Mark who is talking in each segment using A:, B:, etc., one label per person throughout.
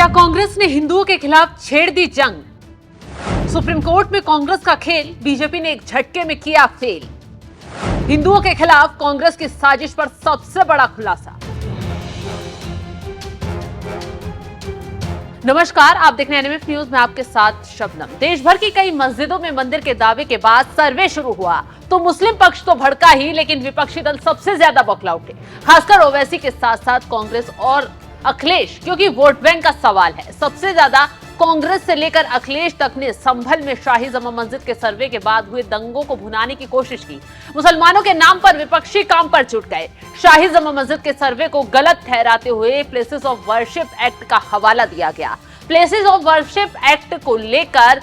A: क्या कांग्रेस ने हिंदुओं के खिलाफ छेड़ दी जंग? सुप्रीम कोर्ट में कांग्रेस का खेल, बीजेपी ने एक झटके में किया फेल। हिंदुओं के खिलाफ कांग्रेस की साजिश पर सबसे बड़ा खुलासा। नमस्कार, आप देख रहे हैं एनएमएफ न्यूज में आपके साथ शबनम। देश भर की कई मस्जिदों में मंदिर के दावे के बाद सर्वे शुरू हुआ तो मुस्लिम पक्ष तो भड़का ही, लेकिन विपक्षी दल सबसे ज्यादा बौखला उठे, खासकर ओवैसी के साथ साथ कांग्रेस और अखिलेश, क्योंकि वोट बैंक का सवाल है। सबसे ज्यादा कांग्रेस से लेकर अखिलेश तक ने संभल में शाही जमा मस्जिद के सर्वे के बाद हुए दंगों को भुनाने की कोशिश की। मुसलमानों के नाम पर विपक्षी काम पर जुट गए। शाही जमा मस्जिद के सर्वे को गलत ठहराते हुए प्लेसेस ऑफ वर्शिप एक्ट का हवाला दिया गया। प्लेसेस ऑफ वर्शिप एक्ट को लेकर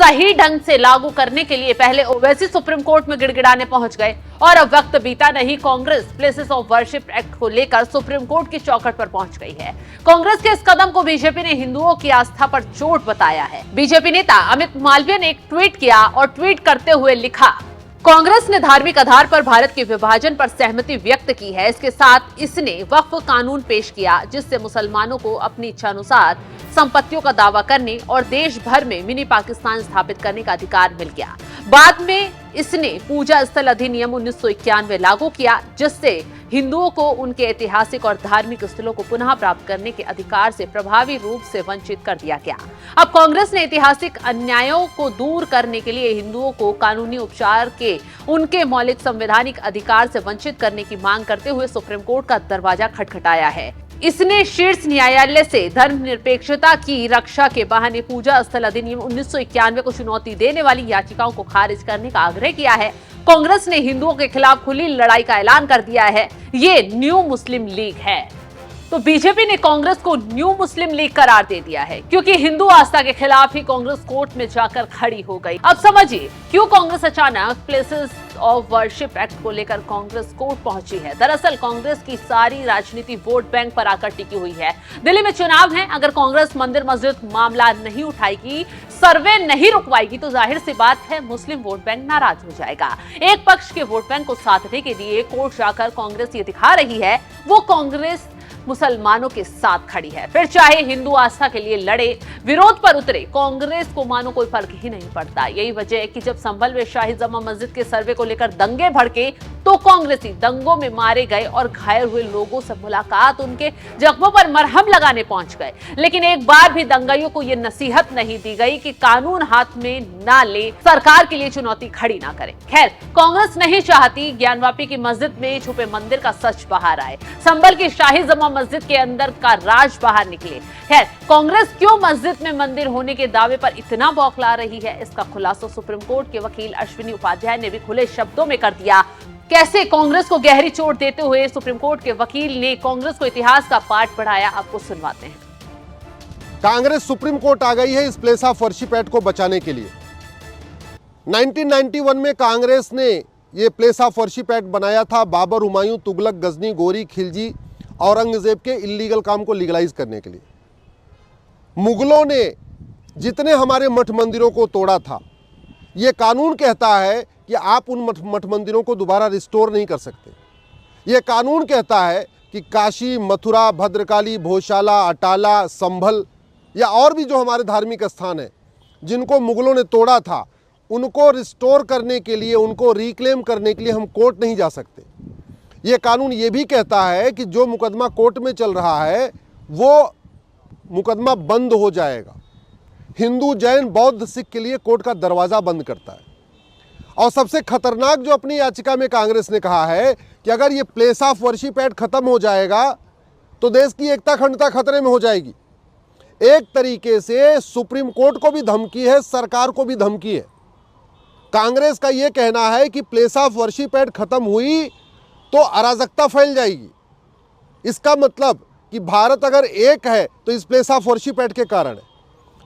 A: सही ढंग से लागू करने के लिए पहले ओवैसी सुप्रीम कोर्ट में गिड़गिड़ाने पहुंच गए और अब वक्त बीता नहीं, Congress places of worship act को लेकर सुप्रीम कोर्ट की चौखट पर पहुंच गई है। कांग्रेस के इस कदम को बीजेपी ने हिंदुओं की आस्था पर चोट बताया है। बीजेपी नेता अमित मालवीय ने एक ट्वीट किया और ट्वीट करते हुए लिखा, कांग्रेस ने धार्मिक आधार पर भारत के विभाजन पर सहमति व्यक्त की है। इसके साथ इसने वक्फ कानून पेश किया जिससे मुसलमानों को अपनी इच्छानुसार संपत्तियों का दावा करने और देश भर में मिनी पाकिस्तान स्थापित करने का अधिकार मिल गया। बाद में इसने पूजा स्थल अधिनियम 1991 लागू किया जिससे हिंदुओं को उनके ऐतिहासिक और धार्मिक स्थलों को पुनः प्राप्त करने के अधिकार से प्रभावी रूप से वंचित कर दिया गया। अब कांग्रेस ने ऐतिहासिक अन्यायों को दूर करने के लिए हिंदुओं को कानूनी उपचार के उनके मौलिक संवैधानिक अधिकार से वंचित करने की मांग करते हुए सुप्रीम कोर्ट का दरवाजा खटखटाया है। इसने शीर्ष न्यायालय से धर्मनिरपेक्षता की रक्षा के बहाने पूजा स्थल अधिनियम 1991 को चुनौती देने वाली याचिकाओं को खारिज करने का आग्रह किया है। कांग्रेस ने हिंदुओं के खिलाफ खुली लड़ाई का ऐलान कर दिया है। ये न्यू मुस्लिम लीग है। तो बीजेपी ने कांग्रेस को न्यू मुस्लिम लीग करार दे दिया है क्योंकि हिंदू आस्था के खिलाफ ही कांग्रेस कोर्ट में जाकर खड़ी हो गई। अब समझिए क्यों कांग्रेस अचानक प्लेसेस ऑफ वर्शिप एक्ट को लेकर कांग्रेस कोर्ट पहुंची है। दरअसल कांग्रेस की सारी राजनीति वोट बैंक पर आकर टिकी हुई है। दिल्ली में चुनाव है, अगर कांग्रेस मंदिर मस्जिद मामला नहीं उठाएगी, सर्वे नहीं रुकवाएगी तो जाहिर सी बात है मुस्लिम वोट बैंक नाराज हो जाएगा। एक पक्ष के वोट बैंक को साधने के लिए कोर्ट जाकर कांग्रेस ये दिखा रही है वो कांग्रेस मुसलमानों के साथ खड़ी है। फिर चाहे हिंदू आस्था के लिए लड़े, विरोध पर उतरे, कांग्रेस को मानो कोई फर्क ही नहीं पड़ता। यही वजह है कि जब संभल में शाही जमा मस्जिद के सर्वे को लेकर दंगे भड़के तो कांग्रेसी दंगों में मारे गए और घायल हुए लोगों से मुलाकात, उनके जख्मों पर मरहम लगाने पहुंच गए। लेकिन एक बार भी दंगाइयों को यह नसीहत नहीं दी गई कि कानून हाथ में ना ले, सरकार के लिए चुनौती खड़ी ना करें। खैर, कांग्रेस नहीं चाहती ज्ञानवापी की मस्जिद में छुपे मंदिर का सच बाहर आए, संभल की शाही जमा मस्जिद के अंदर का राज बाहर निकले। खैर, कांग्रेस क्यों मस्जिद में मंदिर होने के दावे पर इतना बौखला रही है, इसका खुलासा सुप्रीम कोर्ट के वकील अश्विनी उपाध्याय ने भी खुले शब्दों में कर दिया। कैसे कांग्रेस को गहरी चोट देते हुए सुप्रीम कोर्ट के वकील ने कांग्रेस को इतिहास का पाठ पढ़ाया, आपको सुनवाते हैं।
B: कांग्रेस सुप्रीम कोर्ट आ गई है इस प्लेस ऑफ वर्शिप एक्ट को बचाने के लिए। 1991 में कांग्रेस ने ये प्लेस ऑफ वर्शिप एक्ट बनाया था बाबर, हुमायूं, तुगलक, गजनी, गोरी, खिलजी, औरंगजेब के इल्लीगल काम को लीगलाइज करने के लिए। मुगलों ने जितने हमारे मठ मंदिरों को तोड़ा था, ये कानून कहता है कि आप उन मठ मंदिरों को दोबारा रिस्टोर नहीं कर सकते। ये कानून कहता है कि काशी, मथुरा, भद्रकाली, भोशाला, अटाला, संभल या और भी जो हमारे धार्मिक स्थान हैं जिनको मुगलों ने तोड़ा था, उनको रिस्टोर करने के लिए, उनको रिक्लेम करने के लिए हम कोर्ट नहीं जा सकते। ये कानून ये भी कहता है कि जो मुकदमा कोर्ट में चल रहा है वो मुकदमा बंद हो जाएगा। हिंदू, जैन, बौद्ध, सिख के लिए कोर्ट का दरवाज़ा बंद करता है। और सबसे खतरनाक जो अपनी याचिका में कांग्रेस ने कहा है कि अगर ये प्लेस ऑफ वर्शिप एक्ट खत्म हो जाएगा तो देश की एकता अखंडता खतरे में हो जाएगी। एक तरीके से सुप्रीम कोर्ट को भी धमकी है, सरकार को भी धमकी है। कांग्रेस का ये कहना है कि प्लेस ऑफ वर्शिप एक्ट खत्म हुई तो अराजकता फैल जाएगी। इसका मतलब कि भारत अगर एक है तो इस प्लेस ऑफ वर्शिप एक्ट के कारण है।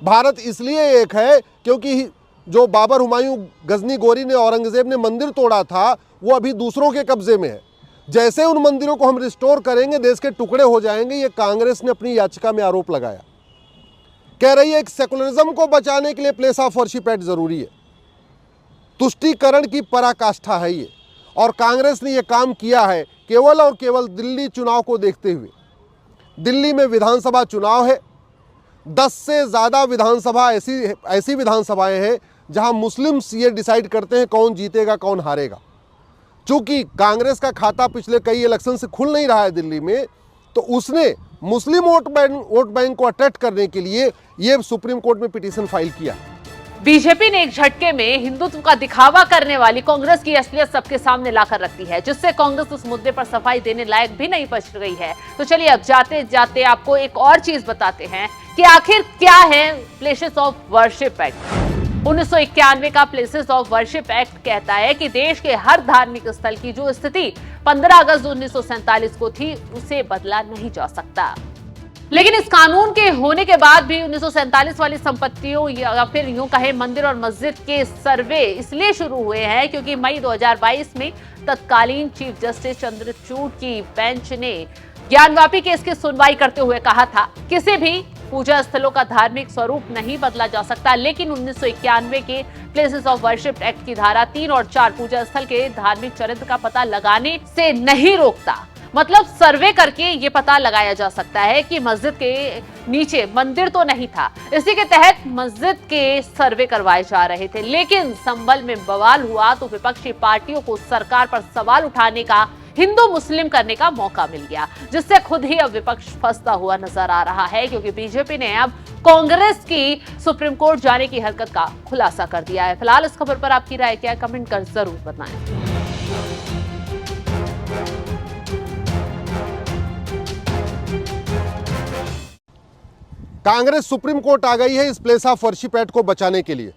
B: भारत इसलिए एक है क्योंकि जो बाबर, हुमायूं, गजनी, गोरी ने, औरंगजेब ने मंदिर तोड़ा था वो अभी दूसरों के कब्जे में है। जैसे उन मंदिरों को हम रिस्टोर करेंगे देश के टुकड़े हो जाएंगे। ये कांग्रेस ने अपनी याचिका में आरोप लगाया। कह रही है कि सेकुलरिज्म को बचाने के लिए प्लेस ऑफ वर्शिप एक्ट जरूरी है। तुष्टीकरण की पराकाष्ठा है ये, और कांग्रेस ने ये काम किया है केवल और केवल दिल्ली चुनाव को देखते हुए। दिल्ली में विधानसभा चुनाव है, 10 से ज़्यादा विधानसभा ऐसी विधानसभाएं हैं जहां मुस्लिम्स ये डिसाइड करते हैं कौन जीतेगा कौन हारेगा। चूंकि कांग्रेस का खाता पिछले कई इलेक्शन से खुल नहीं रहा है दिल्ली में, तो उसने मुस्लिम वोट बैंक को अट्रैक्ट करने के लिए ये सुप्रीम कोर्ट में पिटीशन फाइल किया।
A: बीजेपी ने एक झटके में हिंदुत्व का दिखावा करने वाली कांग्रेस की असलियत सबके सामने लाकर रखती है, जिससे कांग्रेस उस मुद्दे पर सफाई देने लायक भी नहीं बच गई है। तो चलिए अब जाते जाते आपको एक और चीज बताते हैं कि आखिर क्या है प्लेसेस ऑफ वर्शिप एक्ट। 1991 का प्लेसेस ऑफ वर्शिप एक्ट कहता है कि देश के हर धार्मिक स्थल की जो स्थिति 15 अगस्त 1947 को थी उसे बदला नहीं जा सकता। लेकिन इस कानून के होने के बाद भी 1947 वाली संपत्तियों या फिर यूं कहे मंदिर और मस्जिद के सर्वे इसलिए शुरू हुए हैं क्योंकि मई 2022 में तत्कालीन चीफ जस्टिस चंद्रचूड़ की बेंच ने ज्ञानवापी केस की सुनवाई करते हुए कहा था किसी भी पूजा स्थलों का धार्मिक स्वरूप नहीं बदला जा सकता, लेकिन 1991 के प्लेसेस ऑफ वर्शिप एक्ट की धारा 3 और 4 पूजा स्थल के धार्मिक चरित्र का पता लगाने से नहीं रोकता। मतलब सर्वे करके ये पता लगाया जा सकता है कि मस्जिद के नीचे मंदिर तो नहीं था। इसी के तहत मस्जिद के सर्वे करवाए जा रहे थे, लेकिन संभल में बवाल हुआ तो विपक्षी पार्टियों को सरकार पर सवाल उठाने का, हिंदू मुस्लिम करने का मौका मिल गया, जिससे खुद ही अब विपक्ष फंसता हुआ नजर आ रहा है, क्योंकि बीजेपी ने अब कांग्रेस की सुप्रीम कोर्ट जाने की हरकत का खुलासा कर दिया है। फिलहाल इस खबर पर आपकी राय क्या है, कमेंट कर जरूर बताएं।
B: कांग्रेस सुप्रीम कोर्ट आ गई है इस प्लेस ऑफ वर्शिप एक्ट को बचाने के लिए।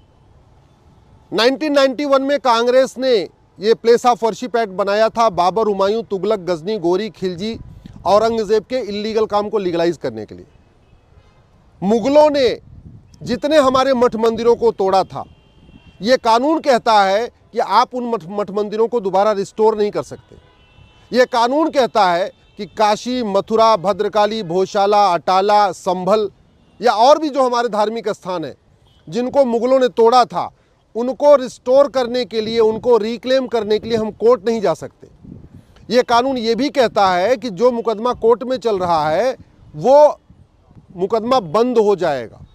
B: 1991 में कांग्रेस ने ये प्लेस ऑफ वर्शिप एक्ट बनाया था बाबर, हुमायूं, तुगलक, गजनी, गोरी, खिलजी, औरंगजेब के इल्लीगल काम को लीगलाइज करने के लिए। मुगलों ने जितने हमारे मठ मंदिरों को तोड़ा था, ये कानून कहता है कि आप उन मठ मंदिरों को दोबारा रिस्टोर नहीं कर सकते। ये कानून कहता है कि काशी, मथुरा, भद्रकाली, भोशाला, अटाला, संभल या और भी जो हमारे धार्मिक स्थान हैं जिनको मुगलों ने तोड़ा था, उनको रिस्टोर करने के लिए, उनको रिक्लेम करने के लिए हम कोर्ट नहीं जा सकते। ये कानून ये भी कहता है कि जो मुकदमा कोर्ट में चल रहा है वो मुकदमा बंद हो जाएगा।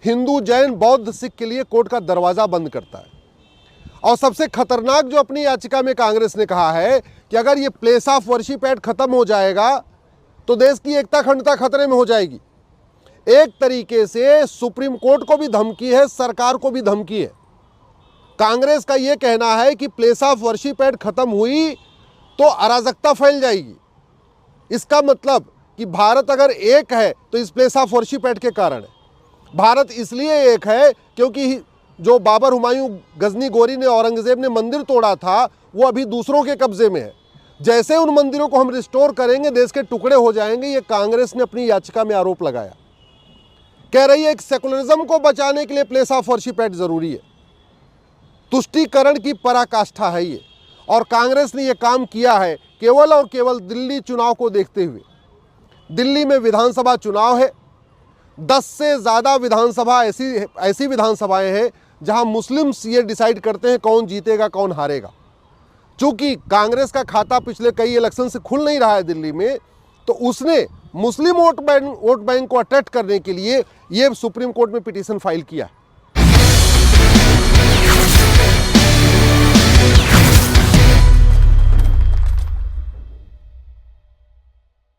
B: हिंदू, जैन, बौद्ध, सिख के लिए कोर्ट का दरवाज़ा बंद करता है। और सबसे खतरनाक जो अपनी याचिका में कांग्रेस ने कहा है कि अगर ये प्लेस ऑफ वर्शिप एक्ट खत्म हो जाएगा तो देश की एकता अखंडता खतरे में हो जाएगी। एक तरीके से सुप्रीम कोर्ट को भी धमकी है, सरकार को भी धमकी है। कांग्रेस का यह कहना है कि प्लेस ऑफ वर्शिप एक्ट खत्म हुई तो अराजकता फैल जाएगी। इसका मतलब कि भारत अगर एक है तो इस प्लेस ऑफ वर्शिप एक्ट के कारण है। भारत इसलिए एक है क्योंकि जो बाबर, हुमायूं, गजनी, गोरी ने, औरंगजेब ने मंदिर तोड़ा था वो अभी दूसरों के कब्जे में है। जैसे उन मंदिरों को हम रिस्टोर करेंगे देश के टुकड़े हो जाएंगे। ये कांग्रेस ने अपनी याचिका में आरोप लगाया। कह रही है कि सेकुलरिज्म को बचाने के लिए प्लेस ऑफ वर्शिप एक्ट जरूरी है। तुष्टीकरण की पराकाष्ठा है ये, और कांग्रेस ने ये काम किया है केवल और केवल दिल्ली चुनाव को देखते हुए। दिल्ली में विधानसभा चुनाव है, 10 से ज़्यादा विधानसभा ऐसी विधानसभाएं हैं जहां मुस्लिम्स ये डिसाइड करते हैं कौन जीतेगा कौन हारेगा। चूंकि कांग्रेस का खाता पिछले कई इलेक्शन से खुल नहीं रहा है दिल्ली में, तो उसने मुस्लिम वोट बैंक को अट्रैक्ट करने के लिए ये सुप्रीम कोर्ट में पिटीशन फाइल किया।